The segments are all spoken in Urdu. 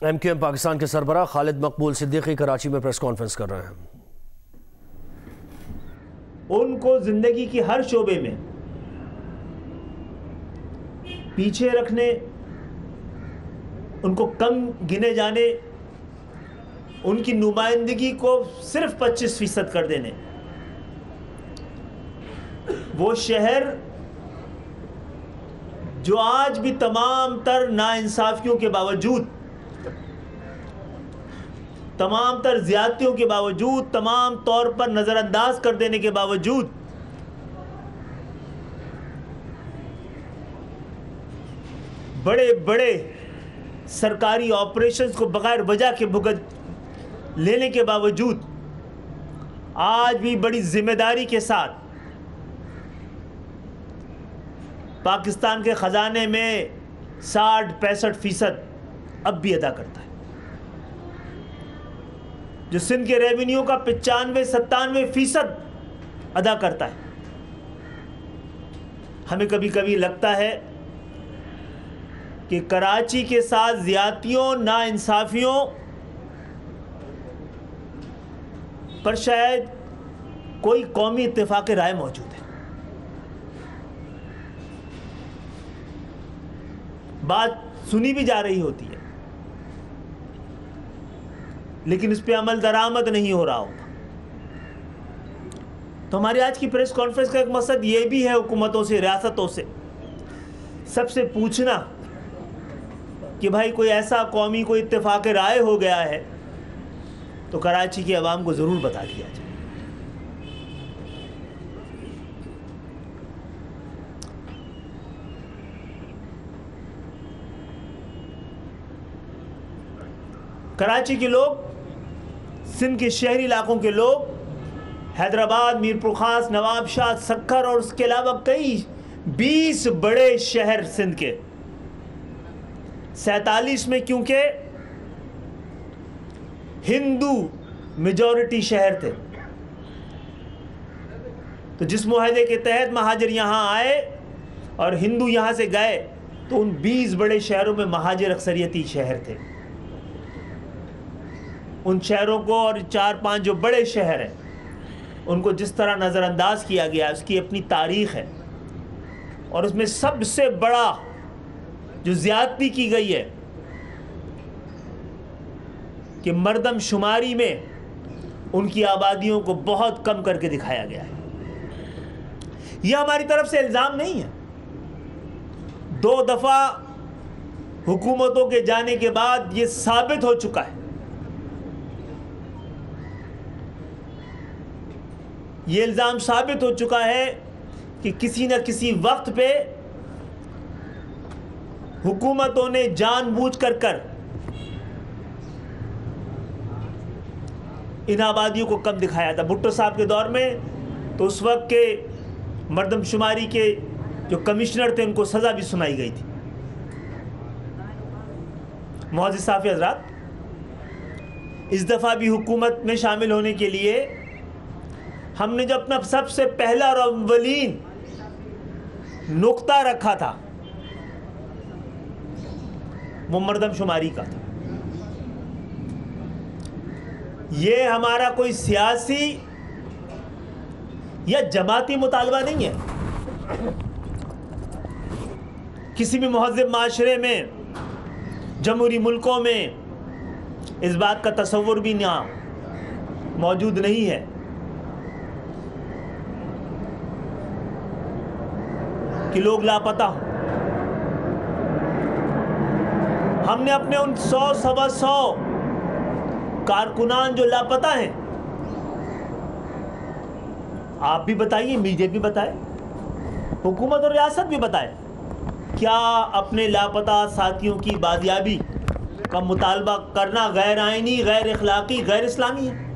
ایم کیو ایم پاکستان کے سربراہ خالد مقبول صدیقی کراچی میں پریس کانفرنس کر رہے ہیں۔ ان کو زندگی کی ہر شعبے میں پیچھے رکھنے، ان کو کم گنے جانے، ان کی نمائندگی کو صرف 25% کر دینے، وہ شہر جو آج بھی تمام تر ناانصافیوں کے باوجود، تمام تر زیادتیوں کے باوجود، تمام طور پر نظر انداز کر دینے کے باوجود بڑے بڑے سرکاری آپریشنز کو بغیر وجہ کے بھگت لینے کے باوجود آج بھی بڑی ذمہ داری کے ساتھ پاکستان کے خزانے میں 60-65% اب بھی ادا کرتا ہے، جو سندھ کے ریونیو کا 95-97% ادا کرتا ہے۔ ہمیں کبھی کبھی لگتا ہے کہ کراچی کے ساتھ زیادتیوں، ناانصافیوں پر شاید کوئی قومی اتفاق رائے موجود ہے۔ بات سنی بھی جا رہی ہوتی ہے لیکن اس پہ عمل درآمد نہیں ہو رہا ہوتا۔ تو ہماری آج کی پریس کانفرنس کا ایک مقصد یہ بھی ہے حکومتوں سے، ریاستوں سے سب سے پوچھنا کہ بھائی کوئی ایسا قومی کوئی اتفاق رائے ہو گیا ہے تو کراچی کی عوام کو ضرور بتا دیا جائے۔ کراچی کے لوگ، سندھ کے شہری علاقوں کے لوگ، حیدرآباد، میرپور خاص، نواب شاہ، سکھر اور اس کے علاوہ کئی 20 بڑے شہر سندھ کے، 47 میں کیونکہ ہندو میجورٹی شہر تھے، تو جس معاہدے کے تحت مہاجر یہاں آئے اور ہندو یہاں سے گئے تو ان 20 بڑے شہروں میں مہاجر اکثریتی شہر تھے۔ ان شہروں کو اور 4-5 جو بڑے شہر ہیں ان کو جس طرح نظر انداز کیا گیا، اس کی اپنی تاریخ ہے، اور اس میں سب سے بڑا جو زیادتی کی گئی ہے کہ مردم شماری میں ان کی آبادیوں کو بہت کم کر کے دکھایا گیا ہے۔ یہ ہماری طرف سے الزام نہیں ہے، 2 دفعہ حکومتوں کے جانے کے بعد یہ ثابت ہو چکا ہے۔ یہ الزام ثابت ہو چکا ہے کہ کسی نہ کسی وقت پہ حکومتوں نے جان بوجھ کر ان آبادیوں کو کم دکھایا تھا۔ بھٹو صاحب کے دور میں تو اس وقت کے مردم شماری کے جو کمشنر تھے ان کو سزا بھی سنائی گئی تھی۔ معزز صحافی حضرات، اس دفعہ بھی حکومت میں شامل ہونے کے لیے ہم نے جو اپنا سب سے پہلا اور اولین نقطہ رکھا تھا وہ مردم شماری کا تھا۔ یہ ہمارا کوئی سیاسی یا جماعتی مطالبہ نہیں ہے۔ کسی بھی مہذب معاشرے میں، جمہوری ملکوں میں اس بات کا تصور بھی موجود نہیں ہے کہ لوگ لاپتہ ہوں۔ ہم نے اپنے ان 100-125 کارکنان جو لاپتہ ہیں، آپ بھی بتائیے، میڈیا بھی بتائے، حکومت اور ریاست بھی بتائے، کیا اپنے لاپتہ ساتھیوں کی بازیابی کا مطالبہ کرنا غیر آئینی، غیر اخلاقی، غیر اسلامی ہے؟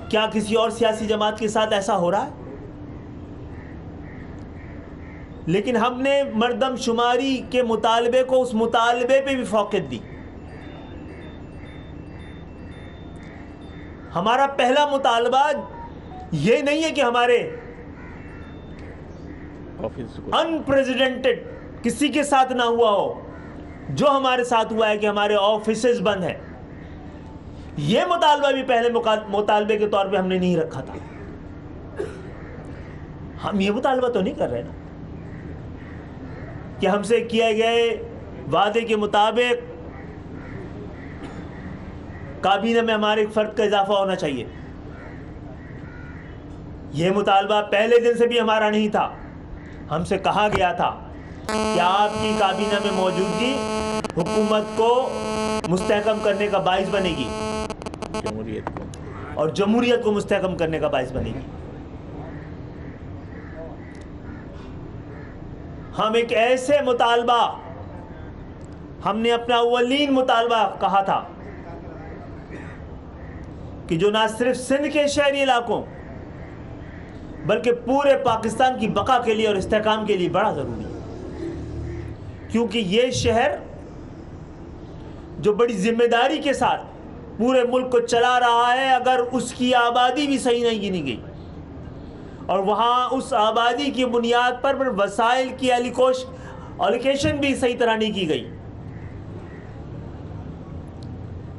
کیا کسی اور سیاسی جماعت کے ساتھ ایسا ہو رہا ہے؟ لیکن ہم نے مردم شماری کے مطالبے کو، اس مطالبے پہ بھی فوقیت دی۔ ہمارا پہلا مطالبہ یہ نہیں ہے کہ ہمارے انپریزیڈنٹڈ کسی کے ساتھ نہ ہوا ہو جو ہمارے ساتھ ہوا ہے کہ ہمارے آفیسز بند ہیں. یہ مطالبہ بھی پہلے مطالبے کے طور پہ ہم نے نہیں رکھا تھا. ہم یہ مطالبہ تو نہیں کر رہے نا کہ ہم سے کیے گئے وعدے کے مطابق کابینہ میں ہمارے ایک فرد کا اضافہ ہونا چاہیے. یہ مطالبہ پہلے دن سے بھی ہمارا نہیں تھا. ہم سے کہا گیا تھا کہ آپ کی کابینہ میں موجودگی حکومت کو مستحکم کرنے کا باعث بنے گی اور جمہوریت کو مستحکم کرنے کا باعث بنے گی. ہم ایک ایسے مطالبہ, ہم نے اپنا اولین مطالبہ کہا تھا کہ جو نہ صرف سندھ کے شہری علاقوں بلکہ پورے پاکستان کی بقا کے لیے اور استحکام کے لیے بڑا ضروری ہے, کیونکہ یہ شہر جو بڑی ذمہ داری کے ساتھ پورے ملک کو چلا رہا ہے, اگر اس کی آبادی بھی صحیح نہیں گنی گئی اور وہاں اس آبادی کی بنیاد پر وسائل کی الیکیشن بھی صحیح طرح نہیں کی گئی,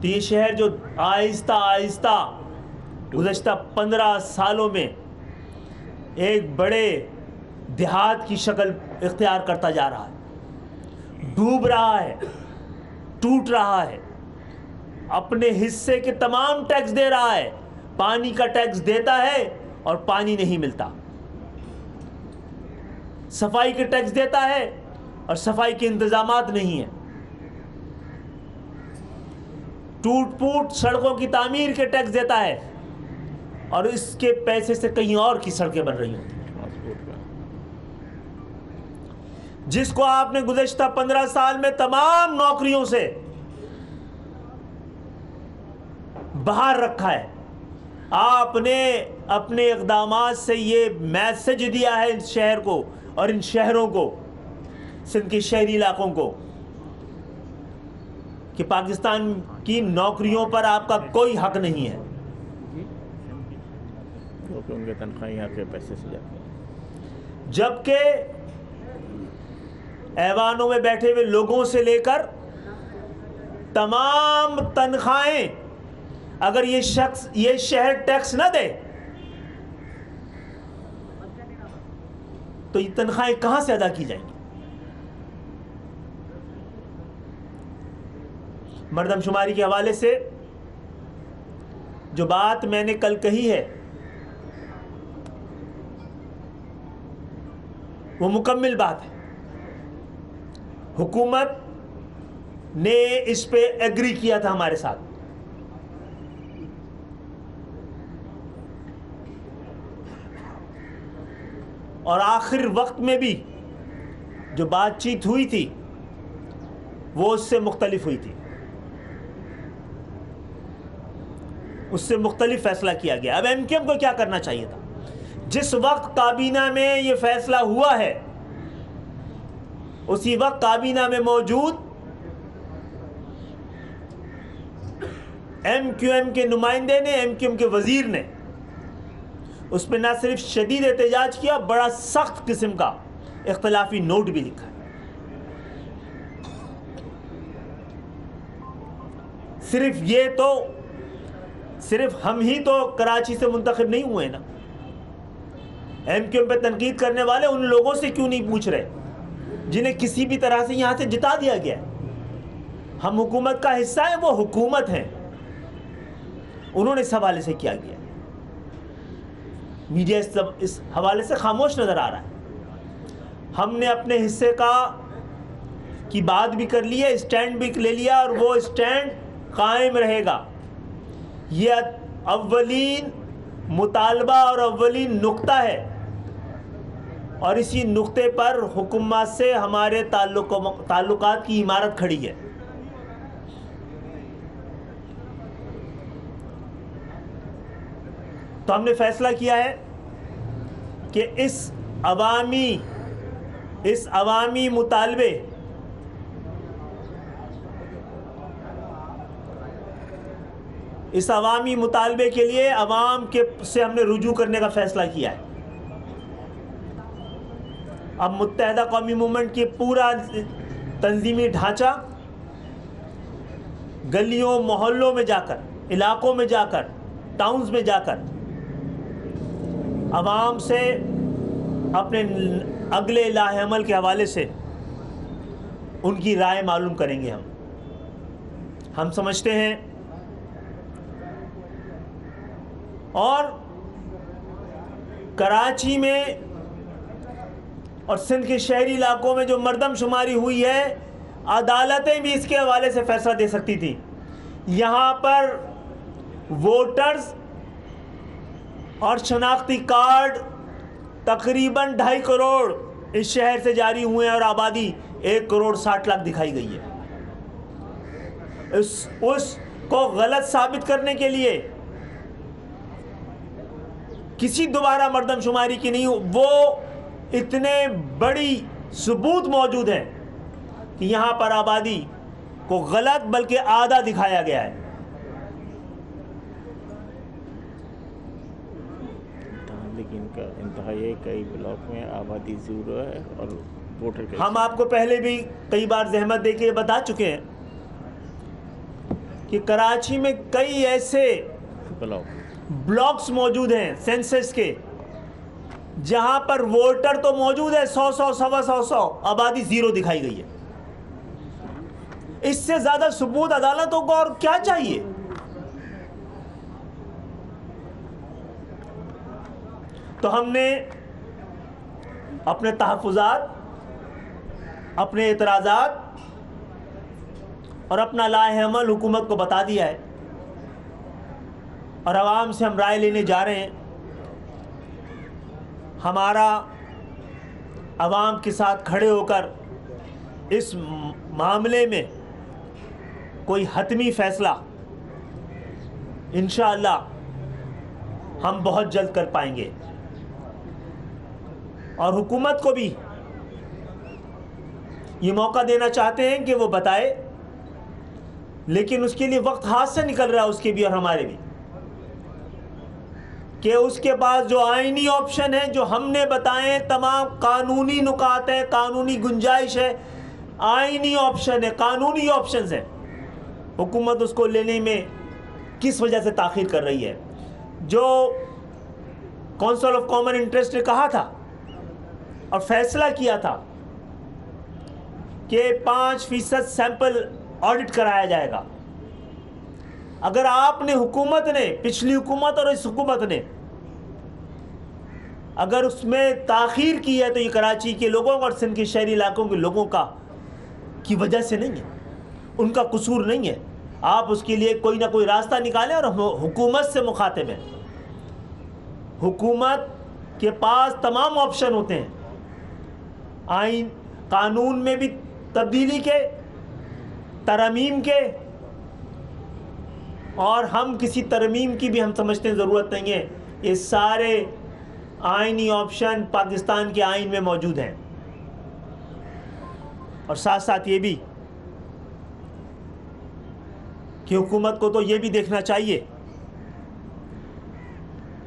تو یہ شہر جو آہستہ آہستہ گزشتہ 15 سالوں میں ایک بڑے دیہات کی شکل اختیار کرتا جا رہا ہے, ڈوب رہا ہے, ٹوٹ رہا ہے, اپنے حصے کے تمام ٹیکس دے رہا ہے, پانی کا ٹیکس دیتا ہے اور پانی نہیں ملتا, صفائی کے ٹیکس دیتا ہے اور صفائی کے انتظامات نہیں ہیں, ٹوٹ پوٹ سڑکوں کی تعمیر کے ٹیکس دیتا ہے اور اس کے پیسے سے کہیں اور کی سڑکیں بن رہی ہوتی ہیں, جس کو آپ نے گزشتہ 15 سال میں تمام نوکریوں سے باہر رکھا ہے. آپ نے اپنے اقدامات سے یہ میسج دیا ہے اس شہر کو اور ان شہروں کو, سندھ کے شہری علاقوں کو, کہ پاکستان کی نوکریوں پر آپ کا کوئی حق نہیں ہے, کیونکہ ان کے تنخواہیں یہاں کے پیسے سے جاتی ہیں, جبکہ ایوانوں میں بیٹھے ہوئے لوگوں سے لے کر تمام تنخواہیں, اگر یہ شہر ٹیکس نہ دے تو یہ تنخواہیں کہاں سے ادا کی جائیں گی؟ مردم شماری کے حوالے سے جو بات میں نے کل کہی ہے وہ مکمل بات ہے. حکومت نے اس پہ ایگری کیا تھا ہمارے ساتھ, اور آخر وقت میں بھی جو بات چیت ہوئی تھی وہ اس سے مختلف ہوئی تھی, اس سے مختلف فیصلہ کیا گیا. اب ایم کیو ایم کو کیا کرنا چاہیے تھا؟ جس وقت کابینہ میں یہ فیصلہ ہوا ہے اسی وقت کابینہ میں موجود ایم کیو ایم کے نمائندے نے, ایم کیو ایم کے وزیر نے اس میں نہ صرف شدید احتجاج کیا, بڑا سخت قسم کا اختلافی نوٹ بھی لکھا ہے. صرف ہم ہی تو کراچی سے منتخب نہیں ہوئے نا, ایم کیو ایم پہ تنقید کرنے والے ان لوگوں سے کیوں نہیں پوچھ رہے جنہیں کسی بھی طرح سے یہاں سے جتا دیا گیا ہے؟ ہم حکومت کا حصہ ہیں, وہ حکومت ہیں, انہوں نے اس حوالے سے کیا گیا. میڈیا اس حوالے سے خاموش نظر آ رہا ہے. ہم نے اپنے حصے کی بات بھی کر لی ہے, اسٹینڈ بھی لے لیا اور وہ اسٹینڈ قائم رہے گا. یہ اولین مطالبہ اور اولین نقطہ ہے اور اسی نقطے پر حکومت سے ہمارے تعلقات کی عمارت کھڑی ہے. تو ہم نے فیصلہ کیا ہے کہ اس عوامی مطالبے کے لیے عوام سے ہم نے رجوع کرنے کا فیصلہ کیا ہے. اب متحدہ قومی موومنٹ کی پورا تنظیمی ڈھانچہ گلیوں محلوں میں جا کر، علاقوں میں جا کر، ٹاؤنز میں جا کر عوام سے اپنے اگلے لاہ عمل کے حوالے سے ان کی رائے معلوم کریں گے۔ ہم سمجھتے ہیں اور کراچی میں اور سندھ کے شہری علاقوں میں جو مردم شماری ہوئی ہے، عدالتیں بھی اس کے حوالے سے فیصلہ دے سکتی تھی۔ یہاں پر ووٹرز اور شناختی کارڈ تقریباً 2.5 کروڑ اس شہر سے جاری ہوئے ہیں اور آبادی 1 کروڑ 60 لاکھ دکھائی گئی ہے۔ اس کو غلط ثابت کرنے کے لیے کسی دوبارہ مردم شماری کی نہیں، وہ اتنے بڑی ثبوت موجود ہیں کہ یہاں پر آبادی کو غلط بلکہ آدھا دکھایا گیا ہے۔ لیکن کا انتہائی کئی بلاک میں آبادی زیرو ہے اور ووٹر ہم آپ کو پہلے بھی کئی بار زحمت دے کے بتا چکے ہیں کہ کراچی میں کئی ایسے بلاکس موجود ہیں سینسس کے جہاں پر ووٹر تو موجود ہے 100 سوا 100 آبادی زیرو دکھائی گئی ہے۔ اس سے زیادہ ثبوت عدالتوں کو اور کیا چاہیے؟ تو ہم نے اپنے تحفظات، اپنے اعتراضات اور اپنا لاہ عمل حکومت کو بتا دیا ہے اور عوام سے ہم رائے لینے جا رہے ہیں۔ ہمارا عوام کے ساتھ کھڑے ہو کر اس معاملے میں کوئی حتمی فیصلہ انشاءاللہ ہم بہت جلد کر پائیں گے، اور حکومت کو بھی یہ موقع دینا چاہتے ہیں کہ وہ بتائے، لیکن اس کے لیے وقت ہاتھ سے نکل رہا ہے، اس کے بھی اور ہمارے بھی، کہ اس کے پاس جو آئینی آپشن ہے جو ہم نے بتائے، تمام قانونی نکات ہیں، قانونی گنجائش ہے، آئینی آپشن ہے، قانونی آپشنز ہیں، حکومت اس کو لینے میں کس وجہ سے تاخیر کر رہی ہے؟ جو کونسل آف کامن انٹرسٹ نے کہا تھا اور فیصلہ کیا تھا کہ 5% سیمپل آڈٹ کرایا جائے گا، اگر آپ نے حکومت نے، پچھلی حکومت اور اس حکومت نے اگر اس میں تاخیر کی ہے تو یہ کراچی کے لوگوں اور سندھ کے شہری علاقوں کے لوگوں کی وجہ سے نہیں ہے، ان کا قصور نہیں ہے۔ آپ اس کے لیے کوئی نہ کوئی راستہ نکالیں، اور ہم حکومت سے مخاطب ہیں۔ حکومت کے پاس تمام آپشن ہوتے ہیں، آئین قانون میں بھی تبدیلی کے، ترمیم کے، اور ہم کسی ترمیم کی بھی ہم سمجھتے ہیں ضرورت نہیں ہے۔ یہ سارے آئینی آپشن پاکستان کے آئین میں موجود ہیں، اور ساتھ ساتھ یہ بھی کہ حکومت کو تو یہ بھی دیکھنا چاہیے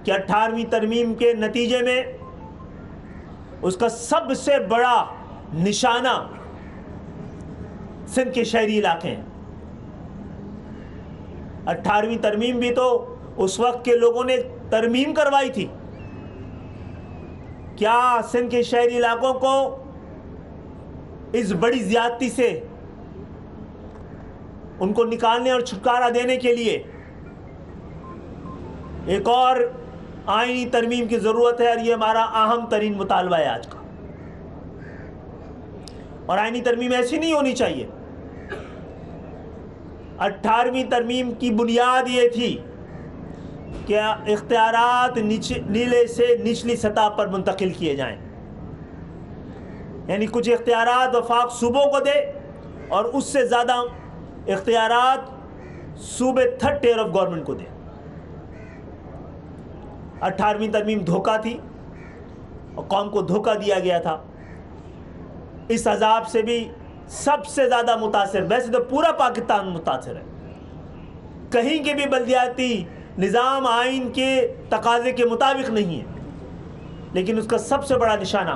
کہ 18ویں ترمیم کے نتیجے میں اس کا سب سے بڑا نشانہ سندھ کے شہری علاقے ہیں۔ 18ویں ترمیم بھی تو اس وقت کے لوگوں نے ترمیم کروائی تھی، کیا سندھ کے شہری علاقوں کو اس بڑی زیادتی سے ان کو نکالنے اور چھٹکارا دینے کے لیے ایک اور آئینی ترمیم کی ضرورت ہے؟ اور یہ ہمارا اہم ترین مطالبہ ہے آج کا۔ اور آئینی ترمیم ایسی نہیں ہونی چاہیے۔ 18ویں ترمیم کی بنیاد یہ تھی کہ اختیارات نیلے سے نچلی سطح پر منتقل کیے جائیں، یعنی کچھ اختیارات وفاق صوبوں کو دے اور اس سے زیادہ اختیارات صوبے تھرڈ ٹیئر آف گورنمنٹ کو دے۔ 18ویں ترمیم دھوکہ تھی اور قوم کو دھوکہ دیا گیا تھا۔ اس عذاب سے بھی سب سے زیادہ متاثر، ویسے تو پورا پاکستان متاثر ہے، کہیں کے بھی بلدیاتی نظام آئین کے تقاضے کے مطابق نہیں ہے، لیکن اس کا سب سے بڑا نشانہ